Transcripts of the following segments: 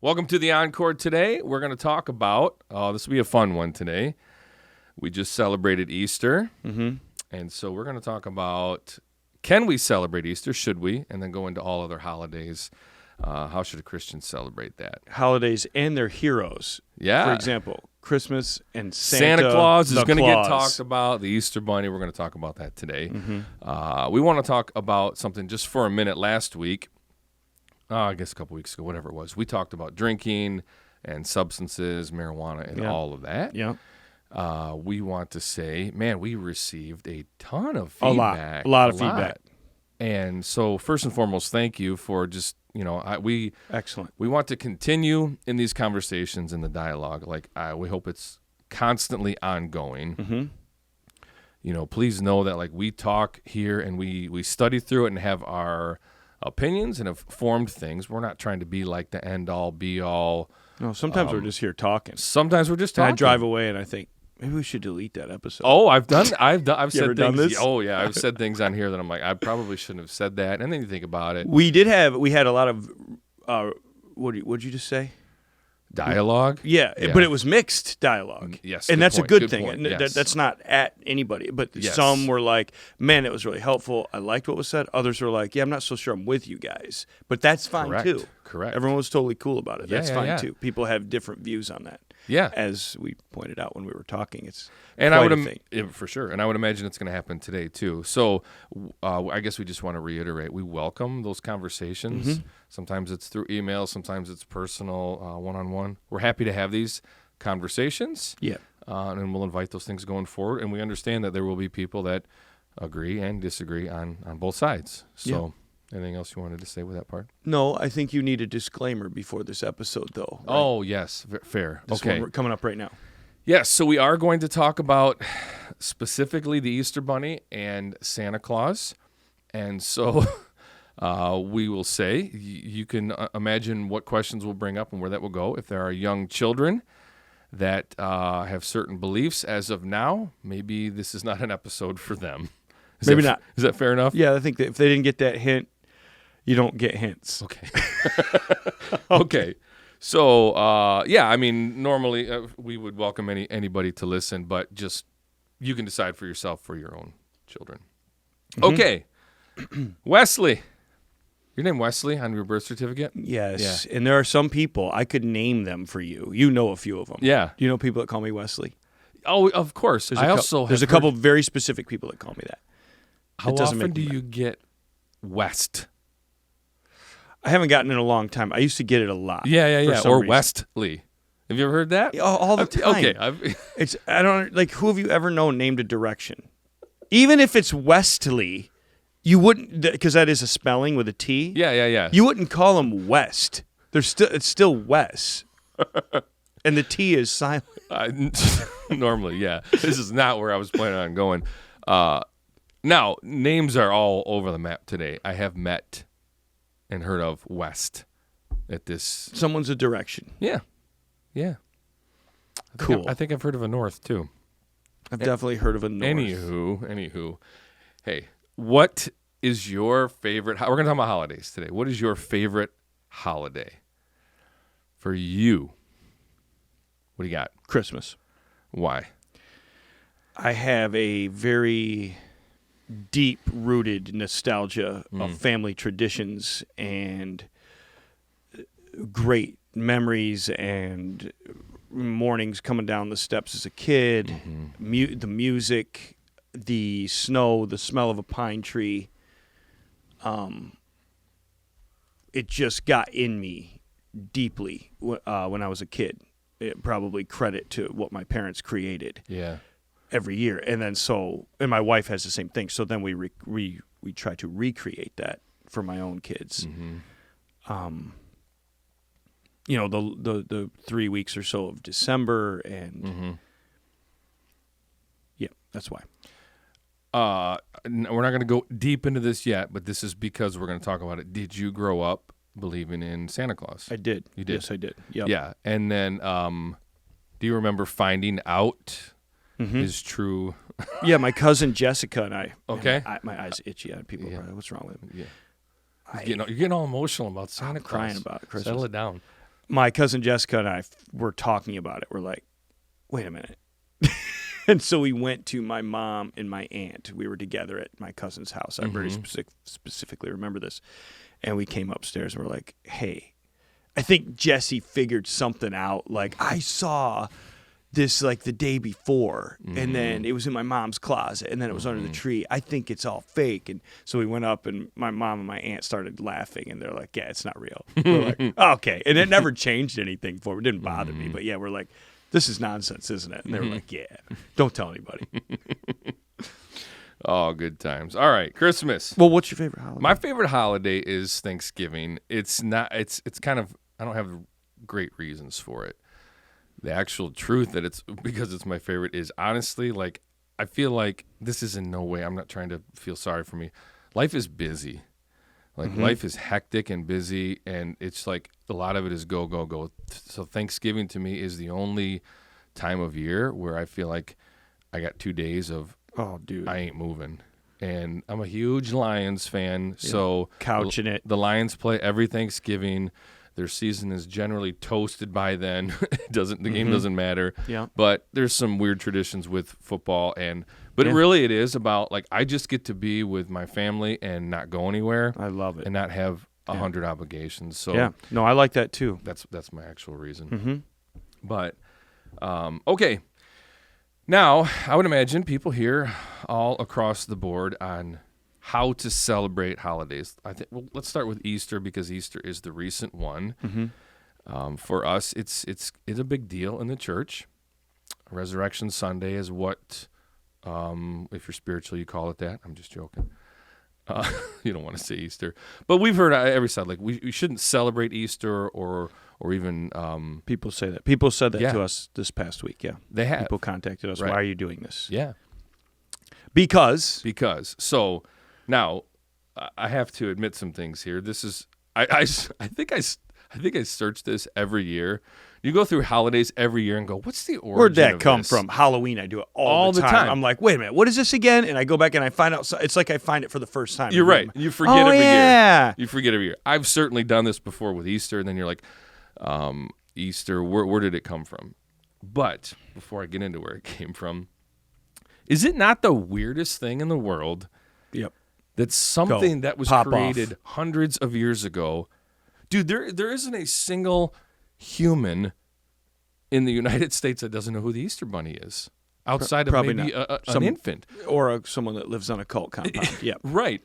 Welcome to the Encore today. We're going to talk about, this will be a fun one today. We just celebrated Easter. And so we're going to talk about, can we celebrate Easter? Should we? And then go into all other holidays. How should a Christian celebrate that? Holidays and their heroes. Yeah. For example, Christmas and Santa Claus is going to get talked about. The Easter Bunny, we're going to talk about that today. We want to talk about something just for a minute. Last week, I guess a couple weeks ago, whatever it was, we talked about drinking and substances, marijuana, and all of that. Yeah. We want to say, man, we received a ton of feedback. A lot of feedback. And so first and foremost, thank you for just, Excellent. We want to continue in these conversations in the dialogue. We hope it's constantly ongoing. Please know that we talk here and we study through it and have our opinions and have formed things. We're not trying to be like the end all be all. No, sometimes we're just here talking. Sometimes we're just talking. I drive away and I think, maybe we should delete that episode. Oh, I've said ever things. Done this? Oh yeah, I've said things on here that I'm like, I probably shouldn't have said that. And then you think about it. We had a lot of, what'd you just say? Dialogue? Yeah, but it was mixed dialogue. Yes. And that's point, a good point, thing. yes. That's not at anybody. But Yes. some were like, man, it was really helpful. I liked what was said. Others were like, yeah, I'm not so sure I'm with you guys. But that's fine Correct. too. Correct. Everyone was totally cool about it. That's fine yeah. too. People have different views on that. Yeah. As we pointed out when we were talking, it's And quite a thing. Yeah, for sure. And I would imagine it's going to happen today too. So I guess we just want to reiterate, we welcome those conversations. Sometimes it's through email, sometimes it's personal, one-on-one. We're happy to have these conversations. Yeah. And we'll invite those things going forward. And we understand that there will be people that agree and disagree on both sides. So anything else you wanted to say with that part? No, I think you need a disclaimer before this episode, though. Right? Oh, yes. Fair. This okay. one coming up right now. Yes, so we are going to talk about specifically the Easter Bunny and Santa Claus. And so we will say, you can imagine what questions we'll bring up and where that will go. If there are young children that have certain beliefs as of now, maybe this is not an episode for them. Maybe not. Is that fair enough? Yeah, I think that if they didn't get that hint, you don't get hints. Okay. Okay. So, normally we would welcome anybody to listen, but just you can decide for yourself for your own children. Okay. Wesley. Your name Wesley on your birth certificate? Yes. Yeah. And there are some people, I could name them for you. You know a few of them. Yeah. Do you know people that call me Wesley? Oh, of course. There's a couple very specific people that call me that. How often do you get West? I haven't gotten it in a long time. I used to get it a lot. Yeah. Or Westley. Have you ever heard that? All the time. Okay. I don't who have you ever known named a direction? Even if it's Westley, you wouldn't, because that is a spelling with a T. Yeah. You wouldn't call them West. It's still Wes. And the T is silent. Normally, yeah. This is not where I was planning on going. Now, names are all over the map today. I have met and heard of West at this. Someone's a direction. Yeah. Cool. I think I've heard of a North, too. I've definitely heard of a North. Anywho. Hey, what is your favorite? We're going to talk about holidays today. What is your favorite holiday for you? What do you got? Christmas. Why? I have a very deep-rooted nostalgia of family traditions and great memories and mornings coming down the steps as a kid, the music, the snow, the smell of a pine tree. It just got in me deeply when I was a kid. It probably credit to what my parents created. Yeah. Every year, and then and my wife has the same thing. So then we try to recreate that for my own kids. The 3 weeks or so of December, and that's why. We're not going to go deep into this yet, but this is because we're going to talk about it. Did you grow up believing in Santa Claus? I did. You did? Yes, I did. Yep. Yeah, and then do you remember finding out his true... Yeah, my cousin Jessica and I. Okay. My eyes itchy. People are what's wrong with me? Yeah. You're getting all emotional about Santa Claus. Crying about Christmas. Settle it down. my cousin Jessica and I were talking about it. We're like, wait a minute. And so we went to my mom and my aunt. We were together at my cousin's house. I very specifically remember this. And we came upstairs and we're like, hey, I think Jesse figured something out. Like, I saw this like the day before, and then it was in my mom's closet, and then it was under the tree. I think it's all fake. And so we went up, and my mom and my aunt started laughing, and they're like, yeah, it's not real. We're like, okay. And it never changed anything for me. It didn't bother me. But yeah, we're like, this is nonsense, isn't it? And they were like, yeah, don't tell anybody. Oh, good times. All right, Christmas. Well, what's your favorite holiday? My favorite holiday is Thanksgiving. It's kind of, I don't have great reasons for it. The actual truth that it's because it's my favorite is honestly, like, I feel like this is in no way, I'm not trying to feel sorry for me. Life is busy. Like, life is hectic and busy, and it's like a lot of it is go, go, go. So Thanksgiving to me is the only time of year where I feel like I got 2 days of, oh, dude, I ain't moving. And I'm a huge Lions fan, so couching it. The Lions play every Thanksgiving. Their season is generally toasted by then. The game doesn't matter. Yeah. But there's some weird traditions with football, but really it is about, like, I just get to be with my family and not go anywhere. I love it. And not have 100 obligations. So yeah, no, I like that too. That's my actual reason. But okay. Now, I would imagine people here all across the board on how to celebrate holidays. I think. Well, let's start with Easter because Easter is the recent one. For us, it's a big deal in the church. Resurrection Sunday is what, if you're spiritual, you call it that. I'm just joking. You don't want to say Easter, but we've heard every side like we shouldn't celebrate Easter or even people say that. People said that to us this past week. Yeah, they have. People contacted us. Right. Why are you doing this? Yeah, because. So now I have to admit some things here. This is I think I search this every year. You go through holidays every year and go, what's the origin Where'd that of come this? from? Halloween, I do it all the time. I'm like, wait a minute, what is this again? And I go back and I find out. It's like I find it for the first time. You're right. You forget every year. You forget every year. I've certainly done this before with Easter, and then you're like, Easter, where did it come from? But before I get into where it came from, is it not the weirdest thing in the world that something that was created hundreds of years ago, dude, there isn't a single human in the United States that doesn't know who the Easter Bunny is, outside of maybe an infant. Or someone that lives on a cult compound. Yeah, right.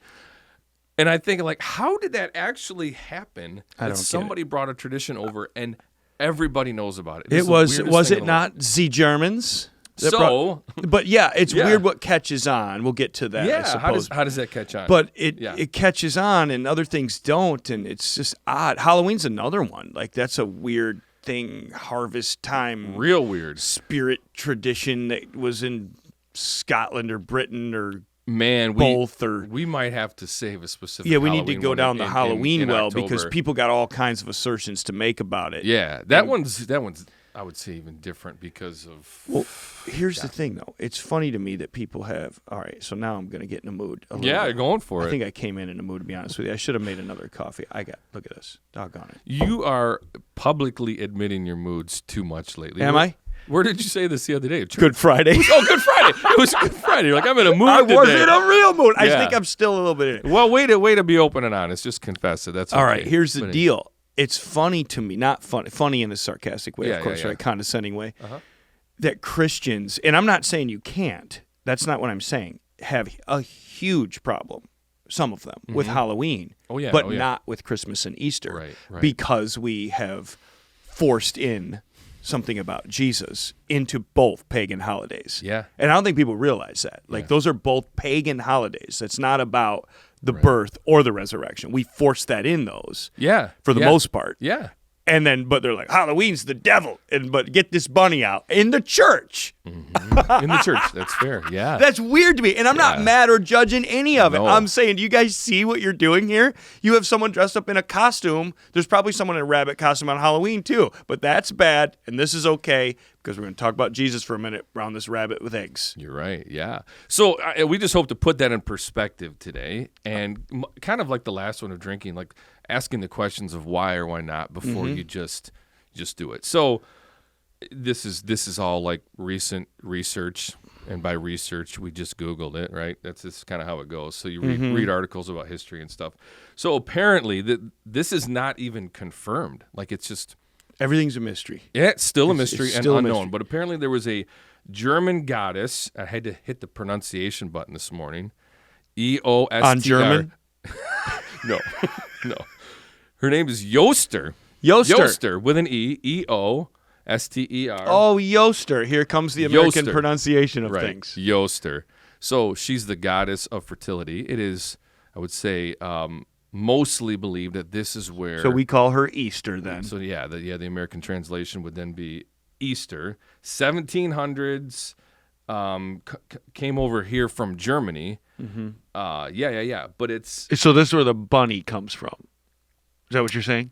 And I think, like, how did that actually happen? That somebody brought a tradition over and everybody knows about it. Was it not the Germans? But yeah, it's weird what catches on. We'll get to that. Yeah, I suppose. How does that catch on? But it catches on, and other things don't, and it's just odd. Halloween's another one. Like, that's a weird thing. Harvest time, real weird spirit tradition that was in Scotland or Britain or both. We might have to save a specific. Yeah, we Halloween need to go down the Halloween in well October. because people got all kinds of assertions to make about it. Yeah, that one's. I would say even different because of. Well, here's the thing, though. It's funny to me that people have. All right, so now I'm going to get in a mood. You're going for it. I think I came in a mood, to be honest with you. I should have made another coffee. Look at this. Doggone it. You are publicly admitting your moods too much lately. Am I? Where did you say this the other day? Good Friday. Good Friday. It was Good Friday. You're like, I'm in a mood today. I was in a real mood. I think I'm still a little bit in it. Well, way to be open and honest. Just confess it. That's okay. All right, here's the deal. It's funny to me, not funny in a sarcastic way, of course, right? Condescending way, that Christians, and I'm not saying you can't, that's not what I'm saying, have a huge problem, some of them, with Halloween, but not with Christmas and Easter, right. Because we have forced in something about Jesus into both pagan holidays. Yeah. And I don't think people realize that. Like, those are both pagan holidays. It's not about the birth or the resurrection. We force that in those. Yeah. For the most part. Yeah. And then, but they're like, Halloween's the devil. But get this bunny out in the church. In the church. That's fair. Yeah. That's weird to me. And I'm not mad or judging any of it. I'm saying, do you guys see what you're doing here? You have someone dressed up in a costume. There's probably someone in a rabbit costume on Halloween too. But that's bad. And this is okay because we're going to talk about Jesus for a minute around this rabbit with eggs. You're right. Yeah. So we just hope to put that in perspective today. And kind of like the last one of drinking, like asking the questions of why or why not before you just just do it. So this is all like recent research, and by research we just Googled it, right? That's just kind of how it goes. So you read articles about history and stuff. So apparently this is not even confirmed. Like it's just everything's a mystery. Yeah, it's still a mystery and still a unknown. mystery. But apparently there was a German goddess. I had to hit the pronunciation button this morning. Eostr. On German? No. Her name is Yoster. Yoster with an E. Eoster. Oh, Yoster. Here comes the American Yoster. pronunciation of Right. things. Yoster. So she's the goddess of fertility. It is, I would say, mostly believed that this is where. So we call her Easter then. So the American translation would then be Easter. 1700s came over here from Germany. But it's So this is where the bunny comes from. Is that what you're saying?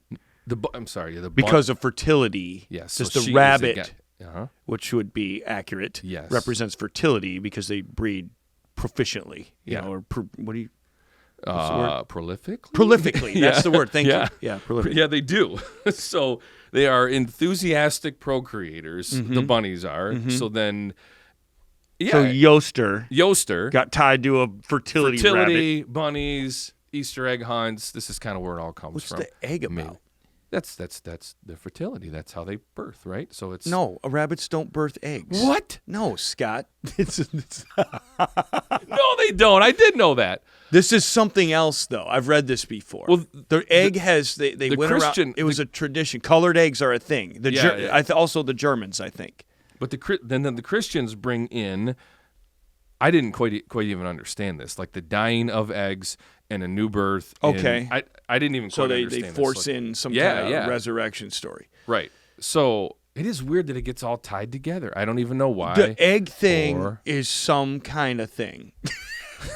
I'm sorry, Because of fertility. Yes. Just so the she is rabbit, uh-huh. which would be accurate, Yes. represents fertility because they breed proficiently. You Yeah. know, or what do you? What's the word? Prolifically. Prolifically. That's the word. Thank Yeah. you. Yeah, prolific. Yeah, they do. So they are enthusiastic procreators. The bunnies are. So then, So Yoster got tied to a fertility rabbit. bunnies, Easter egg hunts. This is kind of where it all comes What's from. the egg about? That's the fertility. That's how they birth, right? So it's No, rabbits don't birth eggs. What? No, Scott. No, they don't. I did know that. This is something else, though. I've read this before. Well, the egg has they the went Christian- around. It was a tradition. Colored eggs are a thing. Also the Germans, I think. But then the Christians bring in. I didn't quite even understand this, like the dying of eggs and a new birth. Okay. I didn't even So quite they understand force this. in some kind of resurrection story. Right. So it is weird that it gets all tied together. I don't even know why. The egg thing is some kind of thing.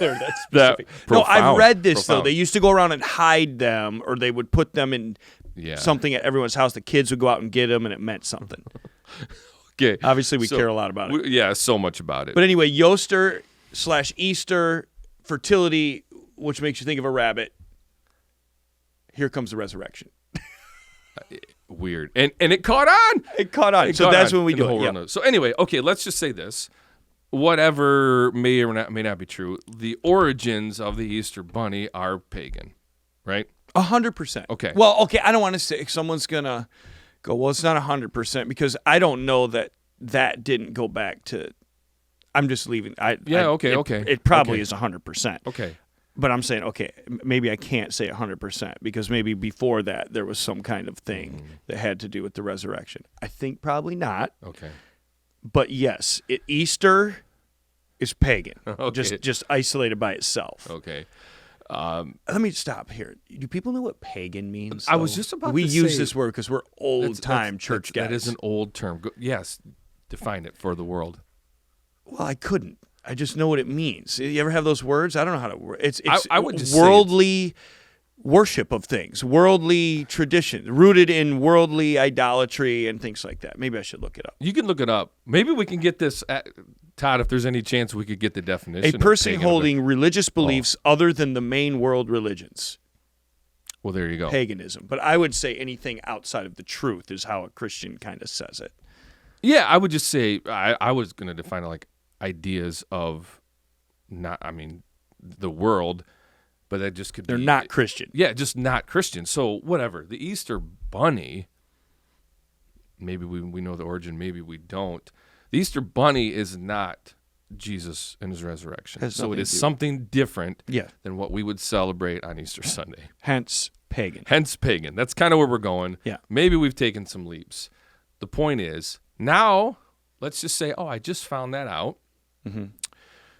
That's specific. That No, I've profound, read this though. profound. They used to go around and hide them, or they would put them in something at everyone's house. The kids would go out and get them, and it meant something. Okay. Obviously, we care a lot about it. So much about it. But anyway, Yoster/Easter, fertility, which makes you think of a rabbit. Here comes the resurrection. Weird. And it caught on. It caught on. So that's when we do it. Yeah. So anyway, okay, let's just say this. Whatever may or may not be true, the origins of the Easter Bunny are pagan, right? 100%. Okay. Well, okay, I don't want to say someone's going to go, well, it's not 100% because I don't know that didn't go back to, I'm just leaving. It probably is 100%. Okay. But I'm saying, okay, maybe I can't say 100% because maybe before that there was some kind of thing that had to do with the resurrection. I think probably not. Okay. But yes, Easter is pagan, Okay. just isolated by itself. Okay. Let me stop here. Do people know what pagan means? I was just about we to use say- this word because we're old-time church guys. That is an old term. Yes. Define it for the world. Well, I couldn't. I just know what it means. You ever have those words? I don't know how to word. It's I would just say worldly worship of things, worldly tradition, rooted in worldly idolatry and things like that. Maybe I should look it up. You can look it up. Maybe we can get this, Todd, if there's any chance we could get the definition. A person of pagan holding religious beliefs other than the main world religions. Well, there you go. Paganism. But I would say anything outside of the truth is how a Christian kind of says it. Yeah, I would just say, I was going to define it like ideas of the world, but that just could They're be. They're not Christian. Yeah, just not Christian. So whatever. The Easter Bunny, maybe we know the origin, maybe we don't. The Easter Bunny is not Jesus and his resurrection. So it is something different than what we would celebrate on Easter Sunday. Hence pagan. That's kind of where we're going. Yeah. Maybe we've taken some leaps. The point is, now let's just say, I just found that out. Mm-hmm.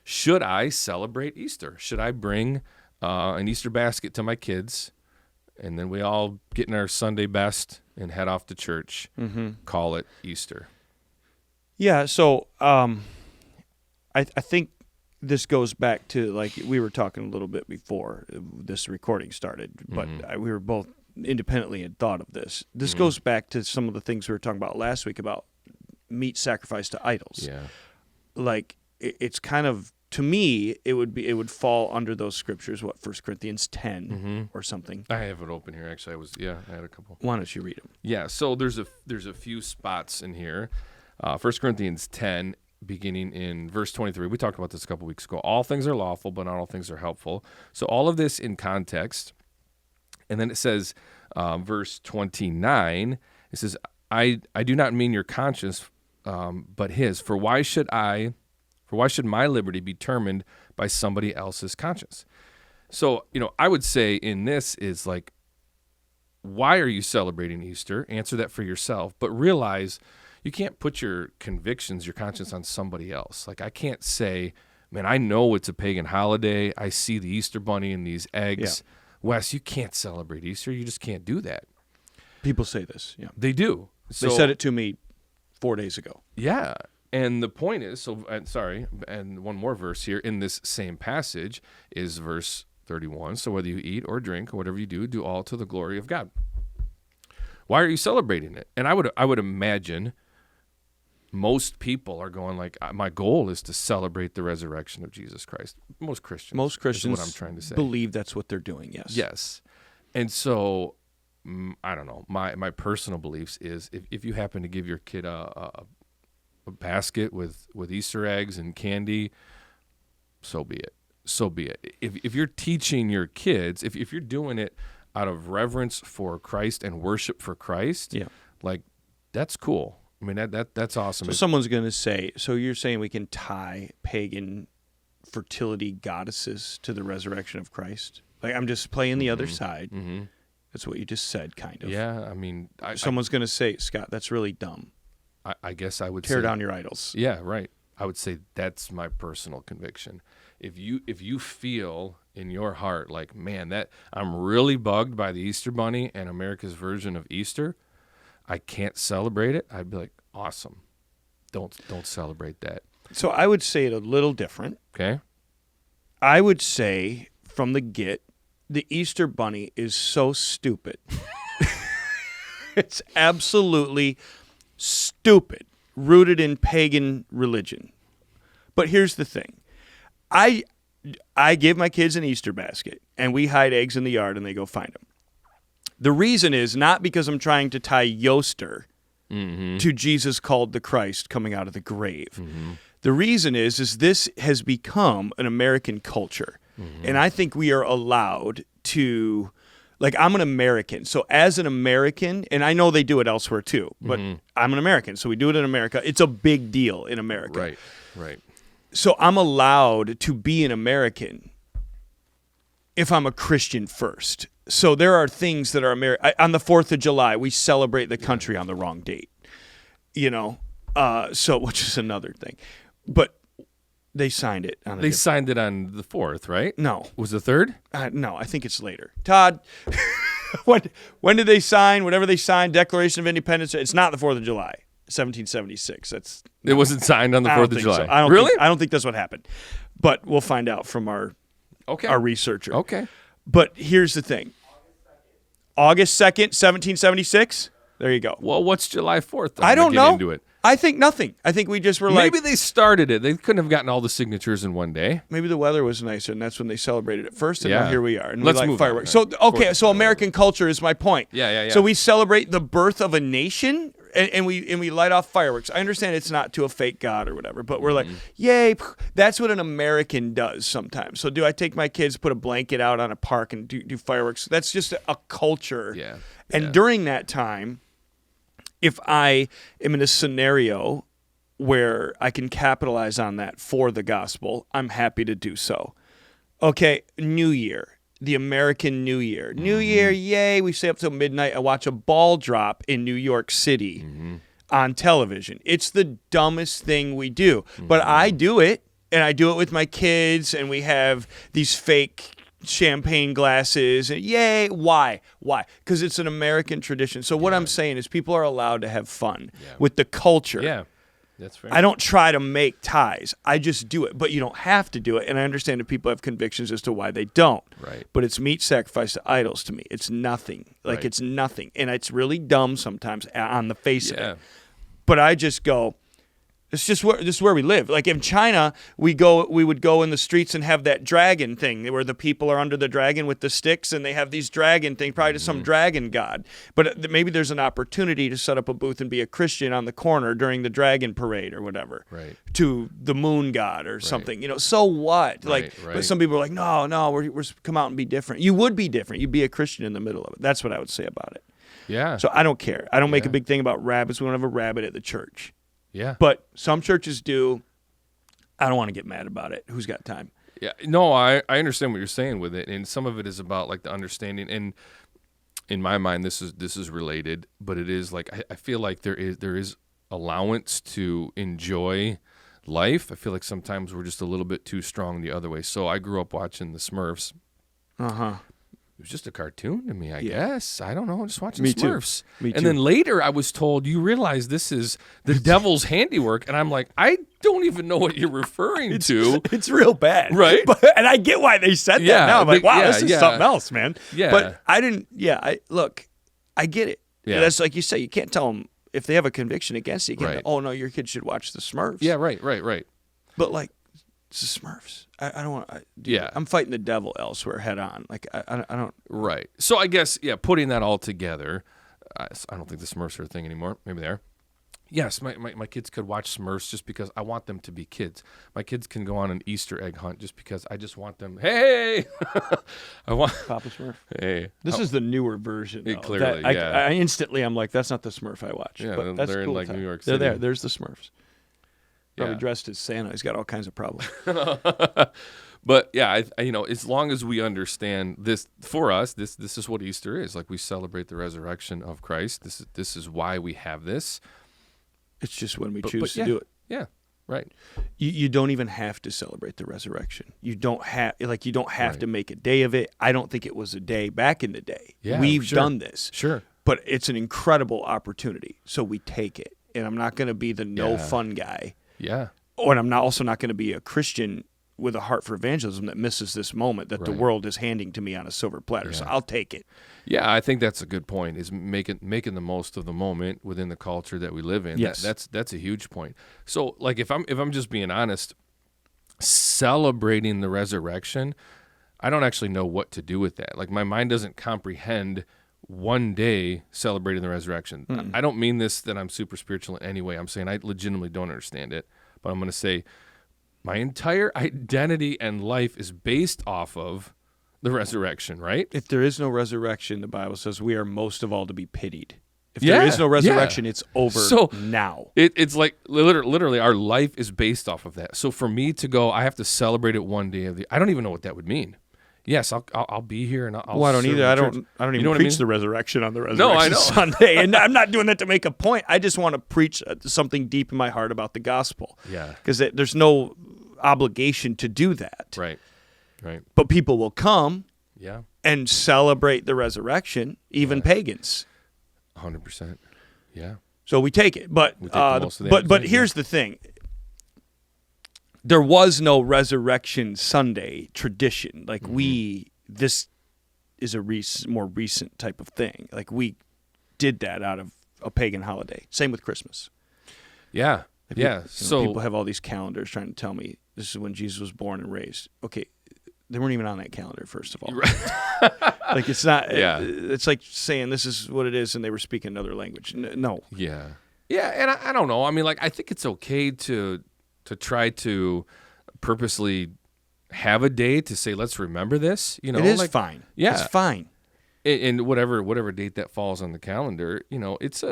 Should I celebrate Easter? Should I bring an Easter basket to my kids, and then we all get in our Sunday best and head off to church, call it Easter? Yeah, so I think this goes back to, like we were talking a little bit before this recording started, but we were both independently had thought of this. This goes back to some of the things we were talking about last week about meat sacrificed to idols. Yeah. Like, it's kind of to me, it would fall under those scriptures. What, 1 Corinthians 10 or something? I have it open here. Actually, I had a couple. Why don't you read them? Yeah. So there's a few spots in here. 1 Corinthians 10, beginning in verse 23. We talked about this a couple weeks ago. All things are lawful, but not all things are helpful. So all of this in context. And then it says, verse 29, it says, I do not mean your conscience, but his. For why should my liberty be determined by somebody else's conscience? So, I would say in this is like, why are you celebrating Easter? Answer that for yourself, but realize you can't put your convictions, your conscience on somebody else. Like, I can't say, man, I know it's a pagan holiday. I see the Easter bunny and these eggs. Yeah. Wes, you can't celebrate Easter. You just can't do that. People say this. Yeah, they do. They said it to me 4 days ago. Yeah. And the point is, and one more verse here in this same passage is verse 31. So whether you eat or drink or whatever you do all to the glory of God. Why are you celebrating it? And I would imagine most people are going like, my goal is to celebrate the resurrection of Jesus Christ. Most Christians is what I'm trying to say. Believe that's what they're doing, yes. Yes. And so, I don't know, my personal beliefs is if you happen to give your kid a basket with Easter eggs and candy, so be it. So be it. If you're teaching your kids, if you're doing it out of reverence for Christ and worship for Christ, like, that's cool. I mean, that's awesome. So someone's going to say, so you're saying we can tie pagan fertility goddesses to the resurrection of Christ? Like, I'm just playing the other side. Mm-hmm. That's what you just said, kind of. Yeah, I mean... Someone's going to say, Scott, that's really dumb. I guess I would tear down your idols. Yeah, right. I would say that's my personal conviction. If you feel in your heart like, man, that I'm really bugged by the Easter bunny and America's version of Easter, I can't celebrate it, I'd be like, awesome. Don't celebrate that. So I would say it a little different. Okay. I would say from the get, the Easter bunny is so stupid. It's absolutely stupid, rooted in pagan religion. But here's the thing. I give my kids an Easter basket, and we hide eggs in the yard, and they go find them. The reason is not because I'm trying to tie Yoster to Jesus called the Christ coming out of the grave. Mm-hmm. The reason is this has become an American culture. Mm-hmm. And I think we are allowed to, like, I'm an American. So as an American, and I know they do it elsewhere too, but I'm an American. So we do it in America. It's a big deal in America. Right. So I'm allowed to be an American if I'm a Christian first. So there are things that are on the 4th of July, we celebrate the country on the wrong date, so which is another thing. But they signed it. They signed it on the 4th, right? No. Was the 3rd? No, I think it's later. Todd, when did they sign, whatever they signed, Declaration of Independence? It's not the 4th of July, 1776. It wasn't signed on the 4th of July. So. I don't think that's what happened. But we'll find out from our researcher. Okay. But here's the thing. August 2nd, 1776? There you go. Well, what's July 4th? I don't know. Into it. I think nothing. I think we just were Maybe they started it. They couldn't have gotten all the signatures in one day. Maybe the weather was nicer, and that's when they celebrated it first, and now here we are. And Let's we move fireworks. on. So American culture is my point. Yeah. So we celebrate the birth of a nation, and we light off fireworks. I understand it's not to a fake god or whatever, but we're like, yay, that's what an American does sometimes. So do I take my kids, put a blanket out on a park, and do fireworks? That's just a culture. Yeah. And during that time, if I am in a scenario where I can capitalize on that for the gospel, I'm happy to do so. Okay, New Year, the American New Year. New Year, yay, we stay up till midnight. I watch a ball drop in New York City on television. It's the dumbest thing we do. But I do it, and I do it with my kids, and we have these fake champagne glasses. And yay, why? Because it's an American tradition. So what I'm saying is people are allowed to have fun with the culture. Yeah. That's fair. I don't try to make ties. I just do it. But you don't have to do it. And I understand that people have convictions as to why they don't. Right. But it's meat sacrificed to idols to me. It's nothing. It's nothing. And it's really dumb sometimes on the face of it. But I just go, It's just where we live. Like in China, we would go in the streets and have that dragon thing where the people are under the dragon with the sticks, and they have these dragon things, probably to some dragon god. But maybe there's an opportunity to set up a booth and be a Christian on the corner during the dragon parade or whatever, Right. to the moon god or something. So what? Right, But some people are like, no, we're come out and be different. You would be different. You'd be a Christian in the middle of it. That's what I would say about it. Yeah. So I don't care. I don't make a big thing about rabbits. We don't have a rabbit at the church. Yeah. But some churches do. I don't want to get mad about it. Who's got time? Yeah. No, I understand what you're saying with it, and some of it is about like the understanding. And in my mind, this is related, but it is like I feel like there is allowance to enjoy life. I feel like sometimes we're just a little bit too strong the other way. So I grew up watching the Smurfs. It was just a cartoon to me, I guess. I don't know. Just watching Smurfs. Me too. And then later I was told, you realize this is the devil's handiwork. And I'm like, I don't even know what you're referring to. It's real bad. Right. And I get why they said that now. I'm like, wow, this is something else, man. Yeah. But I didn't, look, I get it. Yeah. That's like you say, you can't tell them if they have a conviction against it. You can't Right. oh, no, your kid should watch the Smurfs. Yeah, right. But like, it's the Smurfs. I don't want to. Yeah. I'm fighting the devil elsewhere head on. Like, I don't. Right. So I guess, putting that all together, I don't think the Smurfs are a thing anymore. Maybe they are. Yes, my kids could watch Smurfs just because I want them to be kids. My kids can go on an Easter egg hunt just because I just want them. Hey, I want Papa Smurf. Hey, This is the newer version. Though. Clearly, I instantly, I'm like, that's not the Smurf I watch. Yeah, but that's they're in cool like time. New York They're City. there. There's the Smurfs. Probably Yeah. dressed as Santa. He's got all kinds of problems. But yeah, I as long as we understand this, for us, this is what Easter is. Like, we celebrate the resurrection of Christ. This is why we have this. It's just when we choose to do it. Yeah, right. You don't even have to celebrate the resurrection. You don't have Right. to make a day of it. I don't think it was a day back in the day. Yeah, We've sure. done this. Sure. But it's an incredible opportunity. So we take it. And I'm not going to be the no fun guy. Yeah. And I'm also not going to be a Christian with a heart for evangelism that misses this moment that the Right. world is handing to me on a silver platter. So I'll take it. Yeah, I think that's a good point, is making the most of the moment within the culture that we live in. Yes. That's a huge point. So, like, if I'm just being honest, celebrating the resurrection, I don't actually know what to do with that. Like, my mind doesn't comprehend one day celebrating the resurrection. I don't mean this that I'm super spiritual in any way. I'm saying I legitimately don't understand it. But I'm going to say my entire identity and life is based off of the resurrection, right? If there is no resurrection, the Bible says we are most of all to be pitied. If Yeah, there is no resurrection, yeah. it's over So, now. It's like literally our life is based off of that. So for me to go, I have to celebrate it one day of the. I don't even know what that would mean. Yes, I'll be here and I'll. Well, I don't serve either. the I church. don't even know what I preach mean? the resurrection on the resurrection No, I know. Sunday, and I'm not doing that to make a point. I just want to preach something deep in my heart about the gospel. Yeah. Because there's no obligation to do that. Right. But people will come Yeah. and celebrate the resurrection, even pagans. 100%. Yeah. So we take it. But We take the most of the but opportunity, here's the thing. There was no Resurrection Sunday tradition. Like this is a more recent type of thing. Like we did that out of a pagan holiday. Same with Christmas. Yeah. Like Yeah. So people have all these calendars trying to tell me this is when Jesus was born and raised. Okay, they weren't even on that calendar, first of all. Like it's not. Yeah. It's like saying this is what it is, and they were speaking another language. No. Yeah. Yeah, and I don't know. I mean, like, I think it's okay to try to purposely have a day to say, let's remember this. You know, It is like, fine. Yeah. It's fine. And whatever date that falls on the calendar, you know, it's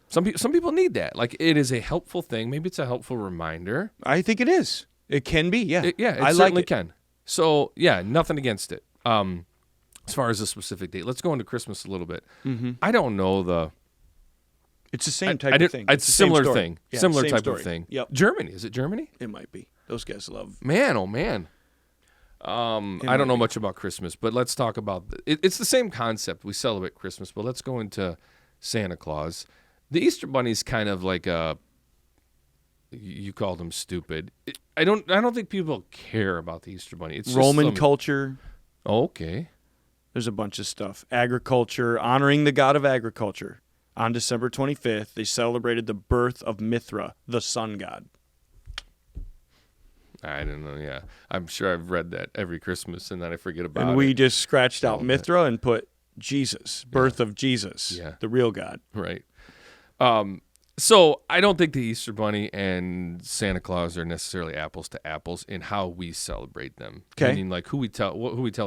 some people need that. Like, it is a helpful thing. Maybe it's a helpful reminder. I think it is. It can be, yeah. It I certainly like it. can. So, yeah, nothing against it. As far as a specific date, let's go into Christmas a little bit. Mm-hmm. I don't know It's the same type of thing. It's the same similar story. thing. Yeah, Similar same type story. of thing. Yep. Germany. Is it Germany? It might be. Those guys love. Man, oh man. I don't know much about Christmas, but let's talk about it's the same concept. We celebrate Christmas, but let's go into Santa Claus. The Easter Bunny's kind of like you called him stupid. I don't think people care about the Easter Bunny. It's Roman just culture. Okay. There's a bunch of stuff. Agriculture, honoring the god of agriculture. On December 25th, they celebrated the birth of Mithra, the sun god. I don't know. Yeah, I'm sure I've read that every Christmas, and then I forget about it. And we just scratched out Mithra and put Jesus, birth of Jesus, the real God. Right. So I don't think the Easter Bunny and Santa Claus are necessarily apples to apples in how we celebrate them. Okay. Meaning like who we tell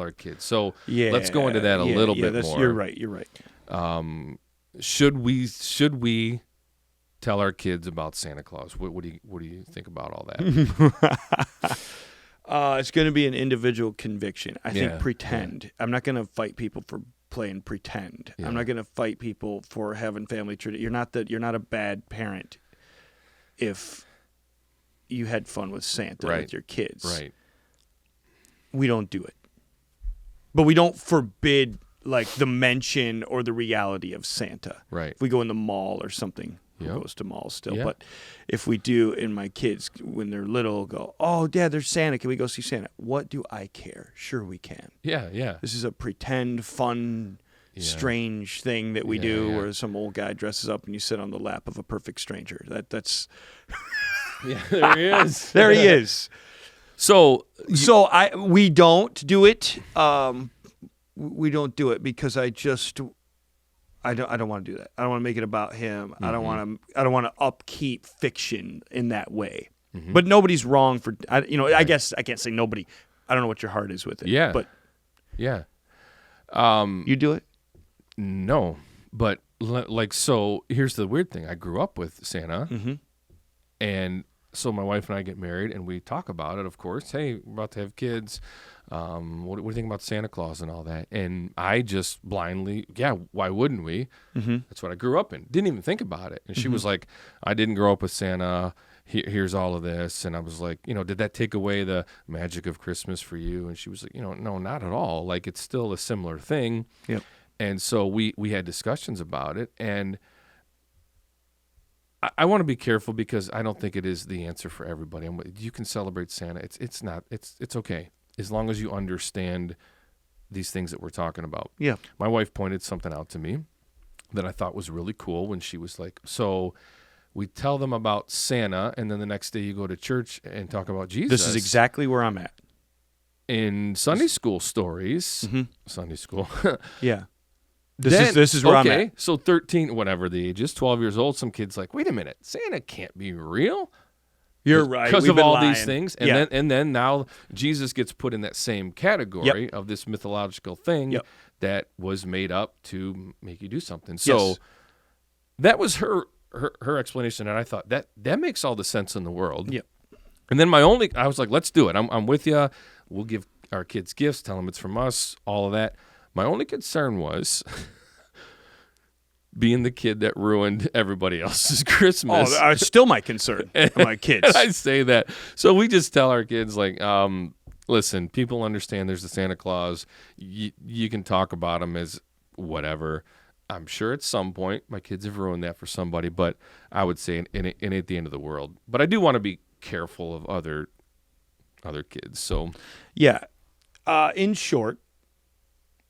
our kids. So let's go into that a little bit more. You're right. Should we tell our kids about Santa Claus? What do you think about all that? It's going to be an individual conviction. I think pretend. Yeah. I'm not going to fight people for playing pretend. Yeah. I'm not going to fight people for having family tradition. You're not a bad parent if you had fun with Santa with your kids. Right. We don't do it. But we don't forbid like the mention or the reality of Santa. Right. If we go in the mall or something, who goes to malls still? Yeah. But if we do, and my kids, when they're little, go, "Oh, Dad, there's Santa. Can we go see Santa?" What do I care? Sure, we can. Yeah. This is a pretend, fun, strange thing that we do where some old guy dresses up and you sit on the lap of a perfect stranger. That's yeah, there he is. There he is. So we don't do it. We don't do it because I don't want to do that. I don't want to make it about him. Mm-hmm. I don't want to upkeep fiction in that way. Mm-hmm. But nobody's wrong for I guess I can't say nobody. I don't know what your heart is with it. Yeah. But yeah. You do it? No. But so here's the weird thing. I grew up with Santa. Mm-hmm. And so my wife and I get married and we talk about it, of course. Hey, we're about to have kids. What do you think about Santa Claus and all that? And I just blindly, why wouldn't we? Mm-hmm. That's what I grew up in. Didn't even think about it. And she was like, I didn't grow up with Santa. Here's all of this. And I was like, did that take away the magic of Christmas for you? And she was like, no, not at all. Like, it's still a similar thing. Yep. And so we had discussions about it. And I want to be careful because I don't think it is the answer for everybody. You can celebrate Santa. It's not. It's okay. As long as you understand these things that we're talking about. Yeah. My wife pointed something out to me that I thought was really cool when she was like, so we tell them about Santa, and then the next day you go to church and talk about Jesus. This is exactly where I'm at. In Sunday school stories, Sunday school. Yeah. This is where I'm at. So 13, whatever the age is, 12 years old, some kid's like, wait a minute, Santa can't be real. You're right. Because of all these things. And then now Jesus gets put in that same category of this mythological thing that was made up to make you do something. So that was her explanation, and I thought that makes all the sense in the world. Yep. And then I was like, let's do it. I'm with you. We'll give our kids gifts, tell them it's from us, all of that. My only concern was being the kid that ruined everybody else's Christmas. Oh, that's still my concern. My kids. And I say that. So we just tell our kids, like, listen, people understand there's the Santa Claus. You can talk about him as whatever. I'm sure at some point my kids have ruined that for somebody, but I would say in at the end of the world. But I do want to be careful of other kids. So yeah, in short,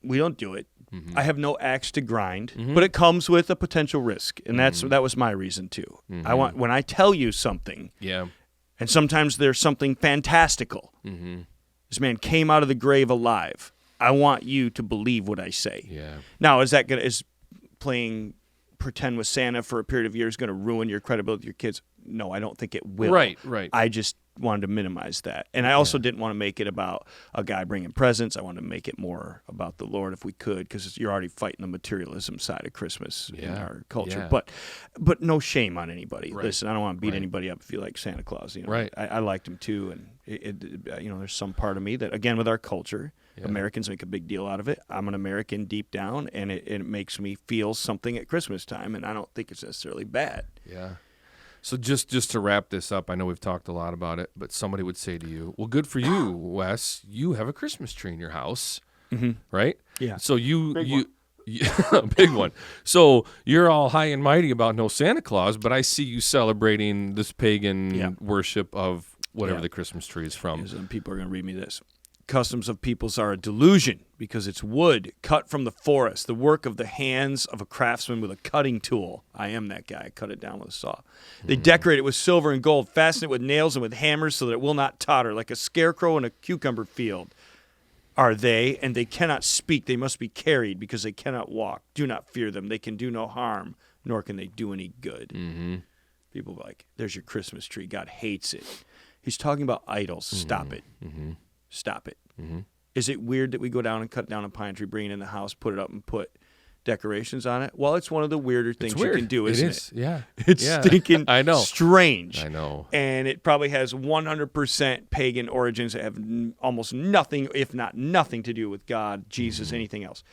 we don't do it. Mm-hmm. I have no axe to grind, but it comes with a potential risk, and that was my reason too. Mm-hmm. When I tell you something, and sometimes there's something fantastical. Mm-hmm. This man came out of the grave alive. I want you to believe what I say. Yeah. Now, is playing pretend with Santa for a period of years going to ruin your credibility with your kids? No, I don't think it will. Right. I just wanted to minimize that. And I also didn't want to make it about a guy bringing presents. I wanted to make it more about the Lord if we could, because you're already fighting the materialism side of Christmas in our culture. Yeah. But no shame on anybody. Right. Listen, I don't want to beat anybody up if you like Santa Claus. Right. I liked him too. And there's some part of me that, again, with our culture, Americans make a big deal out of it. I'm an American deep down, and it makes me feel something at Christmas time, and I don't think it's necessarily bad. Yeah. So just to wrap this up, I know we've talked a lot about it, but somebody would say to you, well, good for you, Wes. You have a Christmas tree in your house, right? Yeah. So big one. So you're all high and mighty about no Santa Claus, but I see you celebrating this pagan worship of whatever the Christmas tree is from. And people are going to read me this. customs of peoples are a delusion because it's wood cut from the forest, the work of the hands of a craftsman with a cutting tool. I am that guy. I cut it down with a saw. They decorate it with silver and gold, fasten it with nails and with hammers so that it will not totter, like a scarecrow in a cucumber field. Are they, and they cannot speak. They must be carried because they cannot walk. Do not fear them. They can do no harm, nor can they do any good. Mm-hmm. People are like, there's your Christmas tree. God hates it. He's talking about idols. Stop it. Mm-hmm. Stop it. Mm-hmm. Is it weird that we go down and cut down a pine tree, bring it in the house, put it up, and put decorations on it? Well, it's one of the weirder things you can do, isn't it? Yeah. It's stinking I know. strange. I know. And it probably has 100% pagan origins that have almost nothing, if not nothing, to do with God, Jesus, anything else.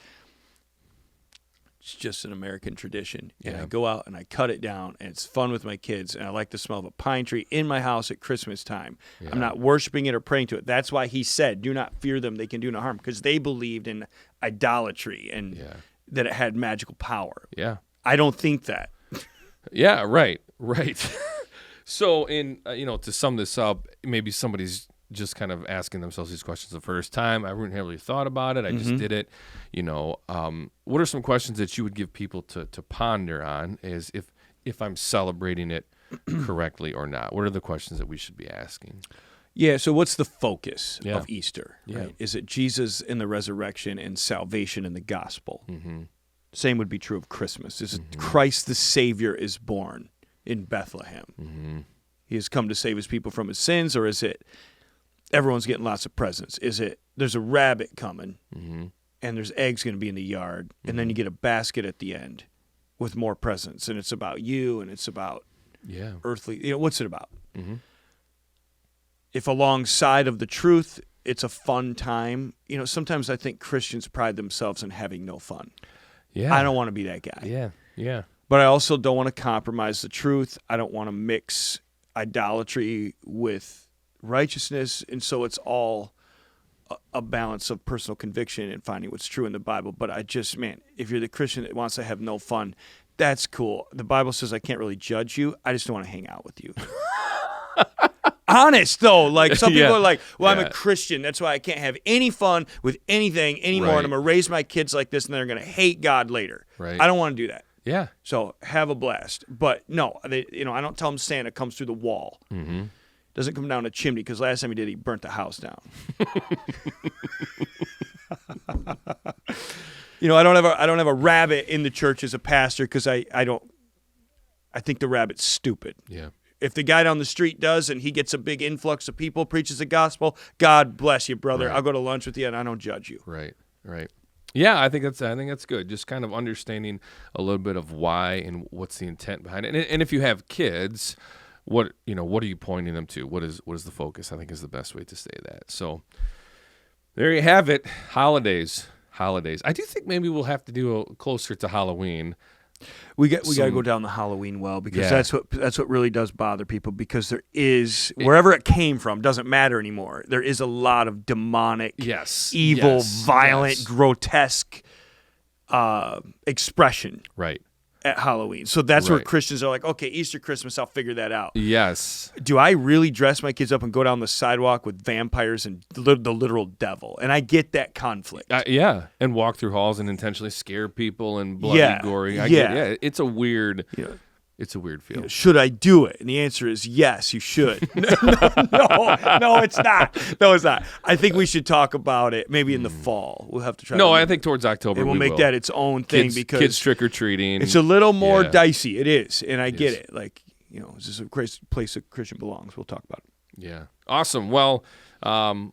It's just an American tradition. And I go out and I cut it down, and it's fun with my kids, and I like the smell of a pine tree in my house at Christmas time. Yeah. I'm not worshiping it or praying to it. That's why he said, do not fear them. They can do no harm, because they believed in idolatry and that it had magical power. Yeah. I don't think that. Yeah, right. So, to sum this up, maybe somebody's just kind of asking themselves these questions the first time. I hadn't really thought about it. I just did it. What are some questions that you would give people to ponder on is if I'm celebrating it correctly or not? What are the questions that we should be asking? Yeah, so what's the focus of Easter? Yeah. Right? Is it Jesus in the resurrection and salvation in the gospel? Mm-hmm. Same would be true of Christmas. Is it Christ the Savior is born in Bethlehem? Mm-hmm. He has come to save his people from his sins, or is it everyone's getting lots of presents? Is it there's a rabbit coming and there's eggs going to be in the yard, and then you get a basket at the end with more presents, and it's about you and it's about earthly, what's it about? Mm-hmm. If alongside of the truth, it's a fun time, sometimes I think Christians pride themselves in having no fun. Yeah. I don't want to be that guy. Yeah. But I also don't want to compromise the truth. I don't want to mix idolatry with righteousness, and so it's all a balance of personal conviction and finding what's true in the Bible. But if you're the Christian that wants to have no fun, that's cool. The Bible says I can't really judge you. I just don't want to hang out with you. Honest, though. Like, some people are like, well, I'm a Christian. That's why I can't have any fun with anything anymore, and I'm going to raise my kids like this, and they're going to hate God later. Right. I don't want to do that. Yeah. So have a blast. But no, I don't tell them Santa comes through the wall. Mm-hmm. Doesn't come down a chimney, because last time he did, he burnt the house down. I don't have a rabbit in the church as a pastor, because I think the rabbit's stupid. Yeah. If the guy down the street does, and he gets a big influx of people, preaches the gospel, God bless you, brother. Right. I'll go to lunch with you, and I don't judge you. Right. Yeah, I think that's good. Just kind of understanding a little bit of why and what's the intent behind it. And if you have kids, what are you pointing them to? What is the focus? I think is the best way to say that. So there you have it. Holidays. I do think maybe we'll have to do a closer to Halloween. We got to go down the Halloween well, because that's what really does bother people, because there is, wherever it came from doesn't matter anymore. There is a lot of demonic, evil, violent, grotesque expression at Halloween. So that's where Christians are like, okay, Easter, Christmas, I'll figure that out. Yes. Do I really dress my kids up and go down the sidewalk with vampires and the literal devil? And I get that conflict. And walk through halls and intentionally scare people and bloody, gory. It's a weird. It's a weird feel. Should I do it? And the answer is yes, you should. No, it's not. No, it's not. I think we should talk about it maybe in the fall. We'll have to try. No, I think towards October we'll make that its own thing, because kids trick-or-treating. It's a little more dicey. It is, and I get it. Like, is this a place a Christian belongs? We'll talk about it. Yeah. Awesome. Well,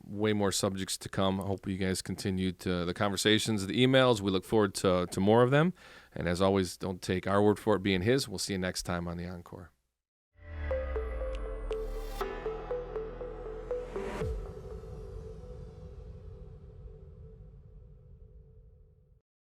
way more subjects to come. I hope you guys continue to the conversations, the emails. We look forward to more of them. And as always, don't take our word for it, being his. We'll see you next time on the Encore.